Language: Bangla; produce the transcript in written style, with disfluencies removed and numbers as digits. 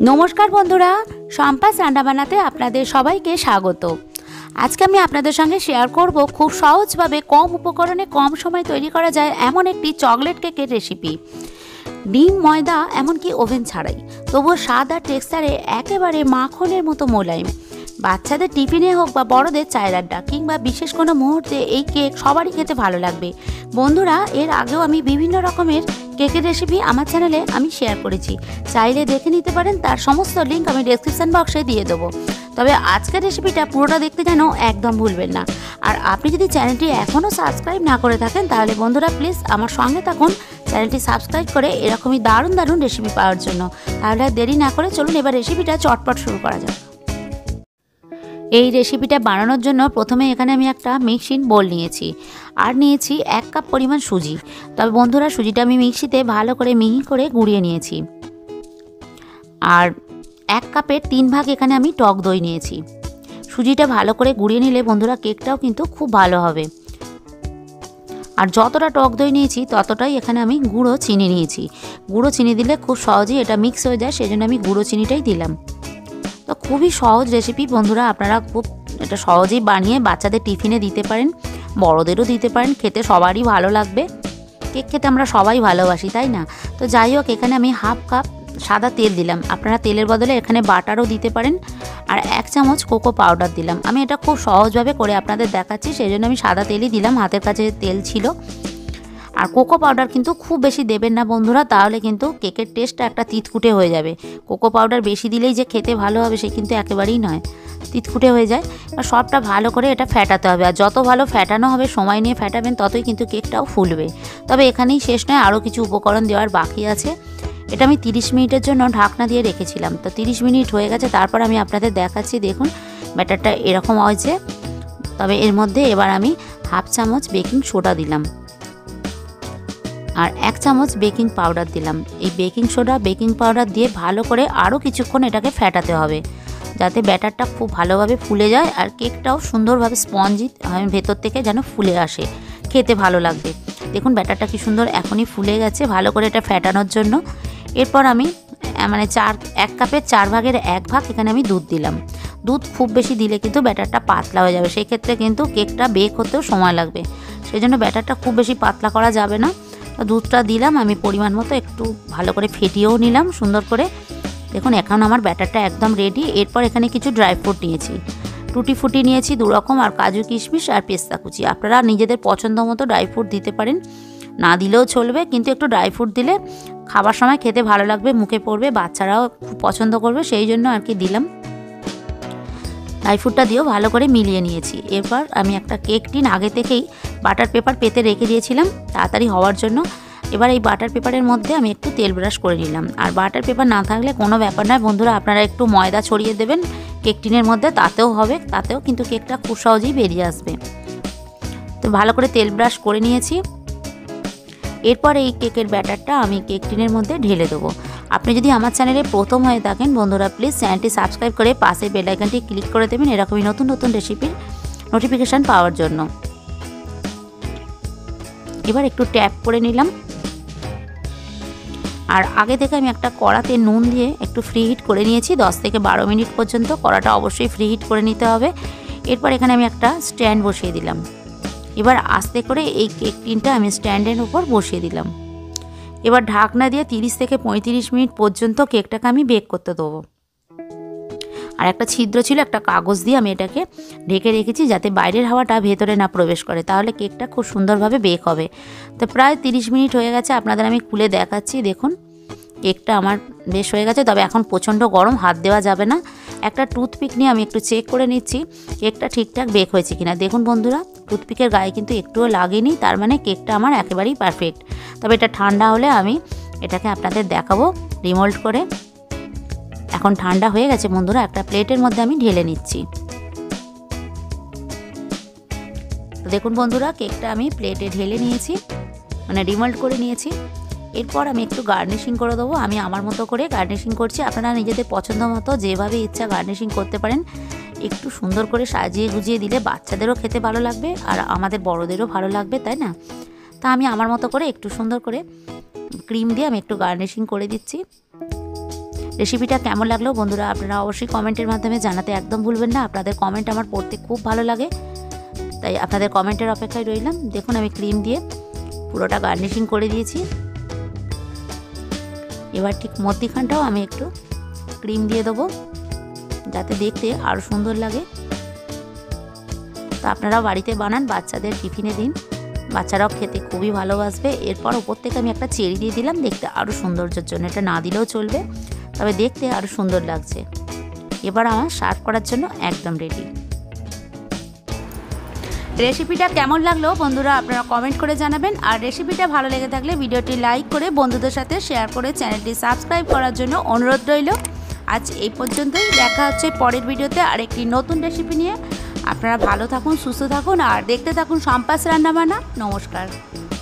নমস্কার বন্ধুরা, সম্পাস রান্না বানাতে আপনাদের সবাইকে স্বাগত। আজকে আমি আপনাদের সঙ্গে শেয়ার করব খুব সহজভাবে কম উপকরণে কম সময় তৈরি করা যায় এমন একটি চকলেট কেকের রেসিপি। ডিম, ময়দা, এমনকি ওভেন ছাড়াই, তবুও স্বাদ আর টেক্সচারে একেবারে মাখনের মতো মোলায়েম। বাচ্চাদের টিফিনে হোক বা বড়দের চায়ের আড্ডা কিংবা বিশেষ কোনো মুহূর্তে এই কেক সবারই খেতে ভালো লাগবে। বন্ধুরা, এর আগেও আমি বিভিন্ন রকমের কেকের রেসিপি আমার চ্যানেলে আমি শেয়ার করেছি, চাইলে দেখে নিতে পারেন। তার সমস্ত লিঙ্ক আমি ডেসক্রিপশন বক্সে দিয়ে দেবো। তবে আজকের রেসিপিটা পুরোটা দেখতে যেন একদম ভুলবেন না। আর আপনি যদি চ্যানেলটি এখনও সাবস্ক্রাইব না করে থাকেন তাহলে বন্ধুরা প্লিজ আমার সঙ্গে থাকুন, চ্যানেলটি সাবস্ক্রাইব করে এরকমই দারুণ দারুণ রেসিপি পাওয়ার জন্য। তাহলে আর দেরি না করে চলুন এবার রেসিপিটা চটপট শুরু করা যাক। এই রেসিপিটা বানানোর জন্য প্রথমে এখানে আমি একটা মিক্সিং বোল নিয়েছি আর নিয়েছি 1 কাপ পরিমাণ সুজি। তবে বন্ধুরা, সুজিটা আমি মিক্সিতে ভালো করে মিহি করে গুঁড়িয়ে নিয়েছি। আর 1 কাপের 3 ভাগ এখানে আমি টক দই নিয়েছি। সুজিটা ভালো করে গুঁড়িয়ে নিলে বন্ধুরা কেকটাও কিন্তু খুব ভালো হবে। আর যতটা টক দই নিয়েছি ততটাই এখানে আমি গুঁড়ো চিনি নিয়েছি। গুঁড়ো চিনি দিলে খুব সহজেই এটা মিক্স হয়ে যায়, সেজন্য আমি গুঁড়ো চিনিটাই দিলাম। তো খুবই সহজ রেসিপি বন্ধুরা, আপনারা খুব এটা সহজেই বানিয়ে বাচ্চাদের টিফিনে দিতে পারেন, বড়দেরও দিতে পারেন, খেতে সবারই ভালো লাগবে। কেক খেতে আমরা সবাই ভালোবাসি, তাই না? তো যাই হোক, এখানে আমি 1/2 কাপ সাদা তেল দিলাম। আপনারা তেলের বদলে এখানে বাটারও দিতে পারেন। আর 1 চামচ কোকো পাউডার দিলাম। আমি এটা খুব সহজভাবে করে আপনাদের দেখাচ্ছি, সেই জন্য আমি সাদা তেলই দিলাম, হাতের কাছে তেল ছিল। আর কোকো পাউডার কিন্তু খুব বেশি দেবেন না বন্ধুরা, তাহলে কিন্তু কেকের টেস্টটা একটা তিতকুটে হয়ে যাবে। কোকো পাউডার বেশি দিলেই যে খেতে ভালো হবে সে কিন্তু একেবারেই নয়, তিতকুটে হয়ে যায়। আর সবটা ভালো করে এটা ফেটাতে হবে। আর যত ভালো ফেটানো হবে, সময় নিয়ে ফেটাবেন, ততই কিন্তু কেকটাও ফুলবে। তবে এখানেই শেষ নয়, আরও কিছু উপকরণ দেওয়ার বাকি আছে। এটা আমি 30 মিনিটের জন্য ঢাকনা দিয়ে রেখেছিলাম। তো 30 মিনিট হয়ে গেছে, তারপর আমি আপনাদের দেখাচ্ছি। দেখুন ব্যাটারটা এরকম হয়েছে। তবে এর মধ্যে এবার আমি 1/2 চামচ বেকিং সোডা দিলাম আর 1 চামচ বেকিং পাউডার দিলাম। এই বেকিং সোডা, বেকিং পাউডার দিয়ে ভালো করে আরও কিছুক্ষণ এটাকে ফেটাতে হবে, যাতে ব্যাটারটা খুব ভালোভাবে ফুলে যায় আর কেকটাও সুন্দরভাবে স্পঞ্জি ভেতর থেকে যেন ফুলে আসে, খেতে ভালো লাগবে। দেখুন ব্যাটারটা কি সুন্দর এখনই ফুলে গেছে ভালো করে এটা ফেটানোর জন্য। এরপর আমি 1 কাপের 4 ভাগের 1 ভাগ এখানে আমি দুধ দিলাম। দুধ খুব বেশি দিলে কিন্তু ব্যাটারটা পাতলা হয়ে যাবে, সেই ক্ষেত্রে কিন্তু কেকটা বেক হতেও সময় লাগবে। সেই জন্য ব্যাটারটা খুব বেশি পাতলা করা যাবে না। দুধটা দিলাম আমি পরিমাণ মতো, একটু ভালো করে ফেটিয়েও নিলাম সুন্দর করে। দেখুন এখন আমার ব্যাটারটা একদম রেডি। এরপর এখানে কিছু ড্রাই ফ্রুট নিয়েছি, টুটি ফুটি নিয়েছি 2 রকম, আর কাজু কিশমিশ আর পেস্তা কুচি। আপনারা নিজেদের পছন্দ মতো ড্রাই ফ্রুট দিতে পারেন, না দিলেও চলবে, কিন্তু একটু ড্রাই ফ্রুট দিলে খাবার সময় খেতে ভালো লাগবে, মুখে পড়বে, বাচ্চারাও খুব পছন্দ করবে, সেই জন্য আর কি দিলাম। ড্রাই ফ্রুটটা দিয়েও ভালো করে মিলিয়ে নিয়েছি। এরপর আমি একটা কেক টিন আগে থেকেই বাটার পেপার পেতে রেখে দিয়েছিলাম তাড়াতাড়ি হওয়ার জন্য। এবার এই বাটার পেপারের মধ্যে আমি একটু তেল ব্রাশ করে নিলাম। আর বাটার পেপার না থাকলে কোনো ব্যাপার নয় বন্ধুরা, আপনারা একটু ময়দা ছড়িয়ে দেবেন কেক টিনের মধ্যে, তাতেও হবে, তাতেও কিন্তু কেকটা খুব সহজেই বেরিয়ে আসবে। তো ভালো করে তেল ব্রাশ করে নিয়েছি। এরপর এই কেকের ব্যাটারটা আমি কেক টিনের মধ্যে ঢেলে দেবো। আপনি যদি আমার চ্যানেলে প্রথম হয়ে থাকেন বন্ধুরা, প্লিজ চ্যানেলটি সাবস্ক্রাইব করে পাশে বেল আইকনটি ক্লিক করে দেবেন এরকমই নতুন নতুন রেসিপির নোটিফিকেশান পাওয়ার জন্য। এবার একটু ট্যাপ করে নিলাম। আর আগে থেকে আমি একটা কড়াতে নুন দিয়ে একটু ফ্রি হিট করে নিয়েছি 10 থেকে 12 মিনিট পর্যন্ত। কড়াটা অবশ্যই ফ্রি হিট করে নিতে হবে। এরপর এখানে আমি একটা স্ট্যান্ড বসিয়ে দিলাম। এবার আস্তে করে এই কেক টিনটা আমি স্ট্যান্ডের উপর বসিয়ে দিলাম। এবার ঢাকনা দিয়ে 30 থেকে 35 মিনিট পর্যন্ত কেকটাকে আমি বেক করতে দেবো। আর একটা ছিদ্র ছিল, একটা কাগজ দিয়ে আমি এটাকে ঢেকে রেখেছি যাতে বাইরের হাওয়াটা ভেতরে না প্রবেশ করে, তাহলে কেকটা খুব সুন্দরভাবে বেক হবে। তো প্রায় 30 মিনিট হয়ে গেছে, আপনাদের আমি খুলে দেখাচ্ছি। দেখুন কেকটা আমার বেশ হয়ে গেছে। তবে এখন প্রচণ্ড গরম, হাত দেওয়া যাবে না। একটা টুথপিক নিয়ে আমি একটু চেক করে নিচ্ছি কেকটা ঠিকঠাক বেক হয়েছে কিনা। দেখুন বন্ধুরা, টুথপিকের গায়ে কিন্তু একটুও লাগেনি, তার মানে কেকটা আমার একেবারেই পারফেক্ট। তবে এটা ঠান্ডা হলে আমি এটাকে আপনাদের দেখাবো রিমোল্ড করে। এখন ঠান্ডা হয়ে গেছে বন্ধুরা, একটা প্লেটের মধ্যে আমি ঢেলে নিচ্ছি। তো দেখুন বন্ধুরা, কেকটা আমি প্লেটে ঢেলে নিয়েছি, মানে রিমোল্ড করে নিয়েছি। এরপর আমি একটু গার্নিশিং করে দেবো। আমি আমার মতো করে গার্নিশিং করছি, আপনারা নিজেদের পছন্দ মতো যেভাবে ইচ্ছা গার্নিশিং করতে পারেন। একটু সুন্দর করে সাজিয়ে গুজিয়ে দিলে বাচ্চাদেরও খেতে ভালো লাগবে আর আমাদের বড়দেরও ভালো লাগবে, তাই না? তা আমি আমার মতো করে একটু সুন্দর করে ক্রিম দিয়ে আমি একটু গার্নিশিং করে দিচ্ছি। রেসিপিটা কেমন লাগলো বন্ধুরা আপনারা অবশ্যই কমেন্টের মাধ্যমে জানাতে একদম ভুলবেন না। আপনাদের কমেন্ট আমার পড়তে খুব ভালো লাগে, তাই আপনাদের কমেন্টের অপেক্ষায় রইলাম। দেখুন আমি ক্রিম দিয়ে পুরোটা গার্নিশিং করে দিয়েছি। এবার ঠিক মধ্যিখানটাও আমি একটু ক্রিম দিয়ে দেবো যাতে দেখতে আরও সুন্দর লাগে। তো আপনারাও বাড়িতে বানান, বাচ্চাদের টিফিনে দিন, বাচ্চারাও খেতে খুবই ভালোবাসবে। এরপর ওপর থেকে আমি একটা চেরি দিয়ে দিলাম দেখতে আরও সৌন্দর্যের জন্য। এটা না দিলেও চলবে, তবে দেখতে আরও সুন্দর লাগছে। এবার আমার সার্ভ করার জন্য একদম রেডি। রেসিপিটা কেমন লাগলো বন্ধুরা আপনারা কমেন্ট করে জানাবেন। আর রেসিপিটা ভালো লেগে থাকলে ভিডিওটি লাইক করে বন্ধুদের সাথে শেয়ার করে চ্যানেলটি সাবস্ক্রাইব করার জন্য অনুরোধ রইল। আজ এই পর্যন্তই, দেখা হচ্ছে পরের ভিডিওতে আরেকটি নতুন রেসিপি নিয়ে। আপনারা ভালো থাকুন, সুস্থ থাকুন আর দেখতে থাকুন শম্পাস রান্নাবান্না। নমস্কার।